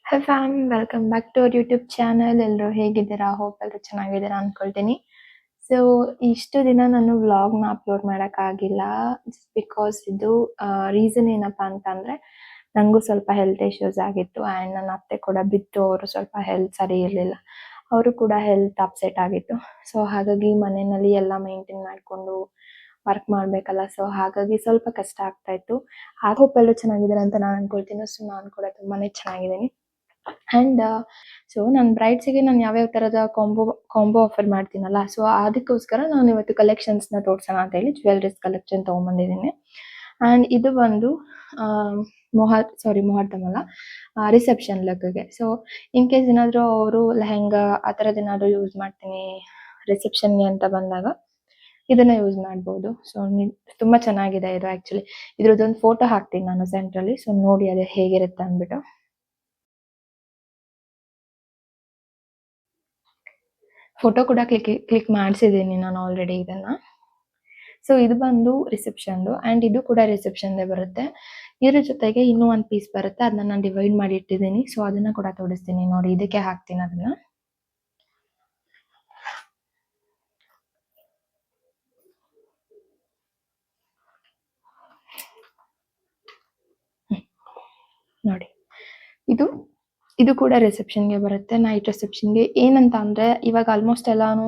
High fam, welcome back to our YouTube channel. ಎಲ್ಲರೂ ಹೇಗಿದ್ದೀರಾ? Hope ಎಲ್ಲರೂ ಚೆನ್ನಾಗಿದ್ದೀರಾ ಅಂದ್ಕೊಳ್ತೀನಿ. ಸೊ ಇಷ್ಟು ದಿನ ನಾನು ವ್ಲಾಗ್ನ ಅಪ್ಲೋಡ್ ಮಾಡೋಕ್ಕಾಗಿಲ್ಲ. ಜಸ್ಟ್ ಬಿಕಾಸ್ ಇದು ರೀಸನ್ ಏನಪ್ಪ ಅಂತಂದರೆ, ನನಗೂ ಸ್ವಲ್ಪ ಹೆಲ್ತ್ ಇಶ್ಯೂಸ್ ಆಗಿತ್ತು ಆ್ಯಂಡ್ ನನ್ನ ಅತ್ತೆ ಕೂಡ ಬಿಟ್ಟು ಅವರು ಸ್ವಲ್ಪ ಹೆಲ್ತ್ ಸರಿ ಇರಲಿಲ್ಲ. ಅವರು ಕೂಡ ಹೆಲ್ತ್ ಅಪ್ಸೆಟ್ ಆಗಿತ್ತು. ಸೊ ಹಾಗಾಗಿ ಮನೆಯಲ್ಲಿ ಎಲ್ಲ ಮೇಂಟೈನ್ ಮಾಡಿಕೊಂಡು ವರ್ಕ್ ಮಾಡಬೇಕಲ್ಲ. ಸೊ ಹಾಗಾಗಿ ಸ್ವಲ್ಪ ಕಷ್ಟ ಆಗ್ತಾಯಿತ್ತು. ಹೋಪ್ ಎಲ್ಲರೂ ಚೆನ್ನಾಗಿದ್ದಾರೆ ಅಂತ ನಾನು ಅಂದ್ಕೊಳ್ತೀನಿ. ಸೊ ನಾನು ಕೂಡ ತುಂಬಾ ಚೆನ್ನಾಗಿದ್ದೀನಿ. ಆ್ಯಂಡ್ ಸೊ ನನ್ನ ಬ್ರೈಡ್ಸಿಗೆ ನಾನು ಯಾವ್ಯಾವ ಥರದ ಕಾಂಬೋ ಆಫರ್ ಮಾಡ್ತೀನಲ್ಲ, ಸೊ ಅದಕ್ಕೋಸ್ಕರ ನಾನು ಇವತ್ತು ಕಲೆಕ್ಷನ್ಸ್ನ ತೋರಿಸೋಣ ಅಂತ ಹೇಳಿ ಜ್ಯುವೆಲ್ರೀಸ್ ಕಲೆಕ್ಷನ್ ತೊಗೊಂಬಂದಿದ್ದೀನಿ. ಆ್ಯಂಡ್ ಇದು ಬಂದು ಮುಹೂರ್ತಮ್ ಅಲ್ಲ, ರಿಸೆಪ್ಷನ್ ಲುಕ್ಗೆ. ಸೊ ಇನ್ ಕೇಸ್ ಏನಾದರೂ ಅವರು ಲೆಹೆಂಗಾ ಆ ಥರದ್ದು ಏನಾದರೂ ಯೂಸ್ ಮಾಡ್ತೀನಿ ರಿಸೆಪ್ಷನ್ಗೆ ಅಂತ ಬಂದಾಗ ಇದನ್ನ ಯೂಸ್ ಮಾಡ್ಬೋದು. ಸೊ ತುಂಬ ಚೆನ್ನಾಗಿದೆ ಇದು. ಆ್ಯಕ್ಚುಲಿ ಇದ್ರದ್ದೊಂದು ಫೋಟೋ ಹಾಕ್ತೀನಿ ನಾನು ಸೆಂಟ್ರಲ್ಲಿ, ಸೊ ನೋಡಿ ಅದು ಹೇಗಿರುತ್ತೆ ಅಂದ್ಬಿಟ್ಟು. ಫೋಟೋ ಕೂಡ ಕ್ಲಿಕ್ ಮಾಡಿಸಿದ್ದೀನಿ ನಾನು ಆಲ್ರೆಡಿ ಇದನ್ನು. ಸೊ ಇದು ಬಂದು ರಿಸೆಪ್ಷನ್ದು ಆ್ಯಂಡ್ ಇದು ಕೂಡ ರಿಸೆಪ್ಷನ್ದೇ ಬರುತ್ತೆ. ಇದ್ರ ಜೊತೆಗೆ ಇನ್ನೂ ಒಂದು ಪೀಸ್ ಬರುತ್ತೆ, ಅದನ್ನ ನಾನು ಡಿವೈಡ್ ಮಾಡಿ ಇಟ್ಟಿದ್ದೀನಿ. ಸೊ ಅದನ್ನು ಕೂಡ ತೋರಿಸ್ತೀನಿ ನೋಡಿ. ಇದಕ್ಕೆ ಹಾಕ್ತೀನಿ ಅದನ್ನು. ನೋಡಿ, ಇದು ಕೂಡ ರಿಸೆಪ್ಷನ್ಗೆ ಬರುತ್ತೆ, ನೈಟ್ ರಿಸೆಪ್ಷನ್ಗೆ. ಏನಂತ ಅಂದರೆ ಇವಾಗ ಆಲ್ಮೋಸ್ಟ್ ಎಲ್ಲಾನು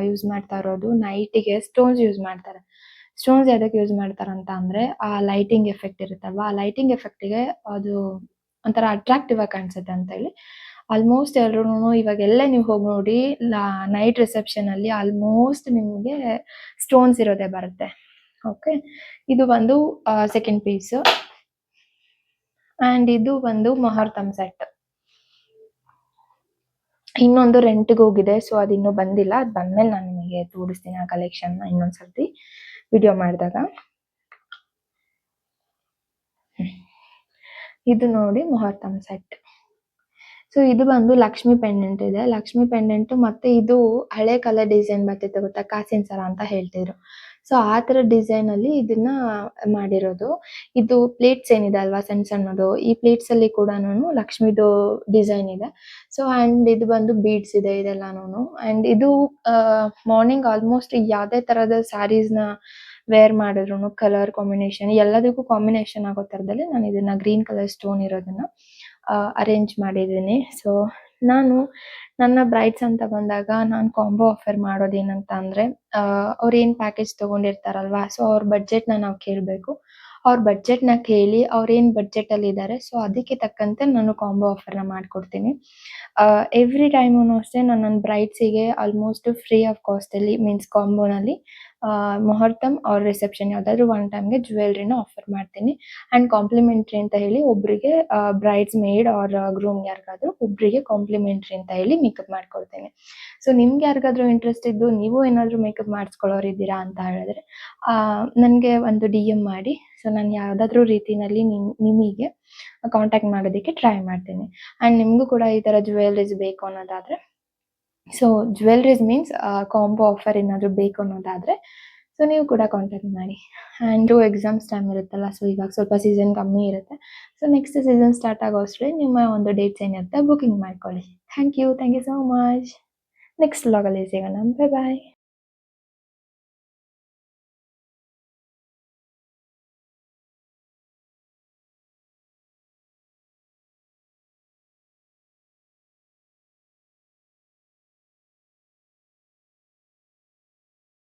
ಯೂಸ್ ಮಾಡ್ತಾ ಇರೋದು ನೈಟಿಗೆ ಸ್ಟೋನ್ಸ್ ಯೂಸ್ ಮಾಡ್ತಾರೆ. ಸ್ಟೋನ್ಸ್ ಎದಕ್ಕೆ ಯೂಸ್ ಮಾಡ್ತಾರಂತ ಅಂದರೆ ಆ ಲೈಟಿಂಗ್ ಎಫೆಕ್ಟ್ ಇರುತ್ತಲ್ವಾ, ಆ ಲೈಟಿಂಗ್ ಎಫೆಕ್ಟಿಗೆ ಅದು ಒಂಥರ ಅಟ್ರಾಕ್ಟಿವ್ ಆಗಿ ಕಾಣಿಸುತ್ತೆ ಅಂತ ಹೇಳಿ ಆಲ್ಮೋಸ್ಟ್ ಎಲ್ಲರೂ ಇವಾಗ ಎಲ್ಲೇ ನೀವು ಹೋಗಿ ನೋಡಿ ನೈಟ್ ರಿಸೆಪ್ಷನಲ್ಲಿ ಆಲ್ಮೋಸ್ಟ್ ನಿಮಗೆ ಸ್ಟೋನ್ಸ್ ಇರೋದೇ ಬರುತ್ತೆ. ಓಕೆ, ಇದು ಒಂದು ಸೆಕೆಂಡ್ ಪೀಸು. ಆ್ಯಂಡ್ ಇದು ಒಂದು ಮುಹೂರ್ತಮ್ ಸೆಟ್. ಇನ್ನೊಂದು ರೆಂಟ್ಗೆ ಹೋಗಿದೆ, ಸೊ ಅದು ಇನ್ನೂ ಬಂದಿಲ್ಲ. ಅದು ಬಂದಮೇಲೆ ನಾನು ನಿಮಗೆ ತೋರಿಸ್ತೀನಿ ಆ ಕಲೆಕ್ಷನ್ನ ಇನ್ನೊಂದು ಸರ್ತಿ ವಿಡಿಯೋ ಮಾಡಿದಾಗ. ಇದು ನೋಡಿ ಮುಹೂರ್ತಮ್ ಸೆಟ್. ಸೊ ಇದು ಬಂದು ಲಕ್ಷ್ಮಿ ಪೆಂಡೆಂಟ್ ಇದೆ. ಲಕ್ಷ್ಮಿ ಪೆಂಡೆಂಟು ಮತ್ತು ಇದು ಹಳೆ ಕಾಲ ಡಿಸೈನ್ ಬರ್ತಿತ್ತು ಗೊತ್ತಾ, ಕಾಸಿನ ಸರ ಅಂತ ಹೇಳ್ತಿದ್ರು. ಸೊ ಆ ಥರ ಡಿಸೈನಲ್ಲಿ ಇದನ್ನ ಮಾಡಿರೋದು. ಇದು ಪ್ಲೇಟ್ಸ್ ಏನಿದೆ ಅಲ್ವಾ ಸಣ್ಣ ಸಣ್ಣದು, ಈ ಪ್ಲೇಟ್ಸಲ್ಲಿ ಕೂಡ ಲಕ್ಷ್ಮಿದು ಡಿಸೈನ್ ಇದೆ. ಸೊ ಆ್ಯಂಡ್ ಇದು ಬಂದು ಬೀಡ್ಸ್ ಇದೆ ಇದೆಲ್ಲನೂ. ಆ್ಯಂಡ್ ಇದು ಮಾರ್ನಿಂಗ್ ಆಲ್ಮೋಸ್ಟ್ ಯಾವುದೇ ಥರದ ಸ್ಯಾರೀಸ್ನ ವೇರ್ ಮಾಡಿದ್ರು ಕಲರ್ ಕಾಂಬಿನೇಷನ್ ಎಲ್ಲದಕ್ಕೂ ಕಾಂಬಿನೇಷನ್ ಆಗೋ ಥರದಲ್ಲಿ ನಾನು ಇದನ್ನು ಗ್ರೀನ್ ಕಲರ್ ಸ್ಟೋನ್ ಇರೋದನ್ನು ಅರೇಂಜ್ ಮಾಡಿದ್ದೀನಿ. ಸೊ ನಾನು ನನ್ನ ಬ್ರೈಡ್ಸ್ ಅಂತ ಬಂದಾಗ ನಾನು ಕಾಂಬೋ ಆಫರ್ ಮಾಡೋದೇನಂತ ಅಂದರೆ, ಅವ್ರು ಏನು ಪ್ಯಾಕೇಜ್ ತೊಗೊಂಡಿರ್ತಾರಲ್ವಾ, ಸೊ ಅವ್ರ ಬಡ್ಜೆಟ್ನ ನಾವು ಕೇಳಬೇಕು. ಅವ್ರ ಬಡ್ಜೆಟ್ನ ಕೇಳಿ ಅವ್ರೇನು ಬಡ್ಜೆಟಲ್ಲಿದ್ದಾರೆ ಸೊ ಅದಕ್ಕೆ ತಕ್ಕಂತೆ ನಾನು ಕಾಂಬೋ ಆಫರ್ನ ಮಾಡಿಕೊಡ್ತೀನಿ. ಎವ್ರಿ ಟೈಮೂ ಅಷ್ಟೇ ನಾನು ನನ್ನ ಬ್ರೈಡ್ಸಿಗೆ ಆಲ್ಮೋಸ್ಟ್ ಫ್ರೀ ಆಫ್ ಕಾಸ್ಟಲ್ಲಿ ಮೀನ್ಸ್ ಕಾಂಬೋನಲ್ಲಿ ಮುಹೂರ್ತಮ್ ಆರ್ ರಿಸೆಪ್ಷನ್ ಯಾವುದಾದ್ರೂ ಒನ್ ಟೈಮ್ಗೆ ಜ್ಯುವೆಲ್ರಿನ ಆಫರ್ ಮಾಡ್ತೀನಿ. ಆ್ಯಂಡ್ ಕಾಂಪ್ಲಿಮೆಂಟ್ರಿ ಅಂತ ಹೇಳಿ ಒಬ್ಬರಿಗೆ ಬ್ರೈಡ್ಸ್ ಮೇಡ್ ಆರ್ ಗ್ರೂಮ್ಗೆ ಯಾರಿಗಾದ್ರೂ ಒಬ್ಬರಿಗೆ ಕಾಂಪ್ಲಿಮೆಂಟ್ರಿ ಅಂತ ಹೇಳಿ ಮೇಕಪ್ ಮಾಡ್ಕೊಡ್ತೀನಿ. ಸೊ ನಿಮ್ಗೆ ಯಾರಿಗಾದ್ರೂ ಇಂಟ್ರೆಸ್ಟ್ ಇದ್ದು ನೀವು ಏನಾದರೂ ಮೇಕಪ್ ಮಾಡಿಸ್ಕೊಳ್ಳೋರು ಇದ್ದೀರಾ ಅಂತ ಹೇಳಿದ್ರೆ ನನಗೆ ಒಂದು DM ಮಾಡಿ. ಸೊ ನಾನು ಯಾವುದಾದ್ರೂ ರೀತಿಯಲ್ಲಿ ನಿಮಗೆ ಕಾಂಟ್ಯಾಕ್ಟ್ ಮಾಡೋದಕ್ಕೆ ಟ್ರೈ ಮಾಡ್ತೀನಿ. ಆ್ಯಂಡ್ ನಿಮಗೂ ಕೂಡ ಈ ಥರ ಜ್ಯುವೆಲ್ರೀಸ್ ಬೇಕು ಅನ್ನೋದಾದರೆ, so jewelleries means combo offer ಏನಾದರೂ ಬೇಕು ಅನ್ನೋದಾದರೆ ಸೊ ನೀವು ಕೂಡ ಕಾಂಟ್ಯಾಕ್ಟ್ ಮಾಡಿ. ಆ್ಯಂಡ್ ಎಕ್ಸಾಮ್ಸ್ ಟೈಮ್ ಇರುತ್ತಲ್ಲ, ಸೊ ಇವಾಗ ಸ್ವಲ್ಪ ಸೀಸನ್ ಕಮ್ಮಿ ಇರುತ್ತೆ. ಸೊ ನೆಕ್ಸ್ಟ್ ಸೀಸನ್ ಸ್ಟಾರ್ಟ್ ಆಗೋ ಅಷ್ಟರಲ್ಲಿ ನಿಮ್ಮ ಒಂದು ಡೇಟ್ಸ್ ಏನಿರುತ್ತೆ ಬುಕಿಂಗ್ ಮಾಡ್ಕೊಳ್ಳಿ. Thank you so much. Next ವ್ಲಾಗಲ್ಲಿ ಸಿಗೋಣ. ಬಾಯ್.